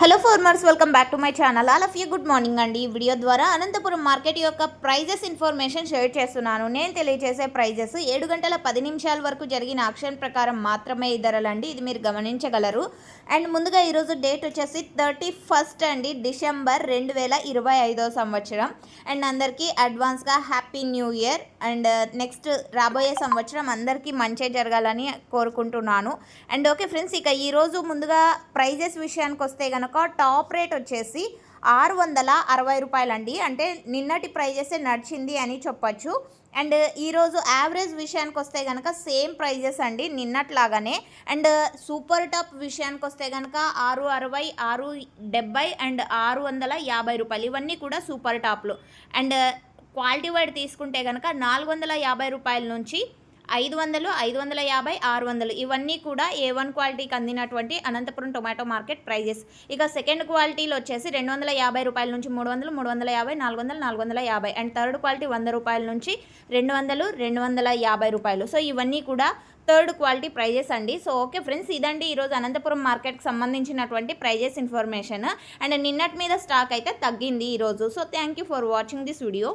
Hello farmers, welcome back to my channel. All of you good morning అండి. ఈ video ద్వారా Anantapuram market యొక్క prices information share చేస్తున్నాను. నేను తెలియజేసే ప్రైజెస్ 7 గంటల 10 నిమిషాల వరకు జరిగిన ఆక్షన్ ప్రకారం మాత్రమే ఈ ధరలండి. ఇది మీరు గమనించగలరు. అండ్ ముందుగా ఈరోజు డేట్ వచ్చేసి 31 అండి, డిసెంబర్ 2025 సంవత్సరం. అండ్ అందరికీ అడ్వాన్స్గా happy new year. And next రాబోయే సంవత్సరం అందరికీ మంచి జరగాలని కోరుకుంటున్నాను. అండ్ ఓకే ఫ్రెండ్స్, ఇక ఈరోజు ముందుగా ప్రైజెస్ విషయానికి వస్తే కనుక టాప్ రేట్ వచ్చేసి 660 రూపాయలండి. అంటే నిన్నటి ప్రైజెసే నడిచింది అని చెప్పొచ్చు. అండ్ ఈరోజు యావరేజ్ విషయానికి వస్తే కనుక సేమ్ ప్రైజెస్ అండి నిన్నట్లాగానే. అండ్ సూపర్ టాప్ విషయానికి వస్తే కనుక 660, 670 అండ్ 650 రూపాయలు, ఇవన్నీ కూడా సూపర్ టాప్లు. అండ్ క్వాలిటీ వైడ్ తీసుకుంటే కనుక 450 రూపాయల నుంచి 500, 550, 600 ఇవన్నీ కూడా A1 క్వాలిటీకి అందినటువంటి అనంతపురం టొమాటో మార్కెట్ ప్రైజెస్. ఇక సెకండ్ క్వాలిటీలో వచ్చేసి 250 రూపాయల నుంచి 300, 350, 400, 450. అండ్ థర్డ్ క్వాలిటీ 100 రూపాయల నుంచి 200, 250 రూపాయలు. సో ఇవన్నీ కూడా థర్డ్ క్వాలిటీ ప్రైజెస్ అండి. సో ఓకే ఫ్రెండ్స్, ఇదండి ఈరోజు అనంతపురం మార్కెట్కి సంబంధించినటువంటి ప్రైజెస్ ఇన్ఫర్మేషన్. అండ్ నిన్నటి మీద స్టాక్ అయితే తగ్గింది ఈరోజు. So thank you for watching this video.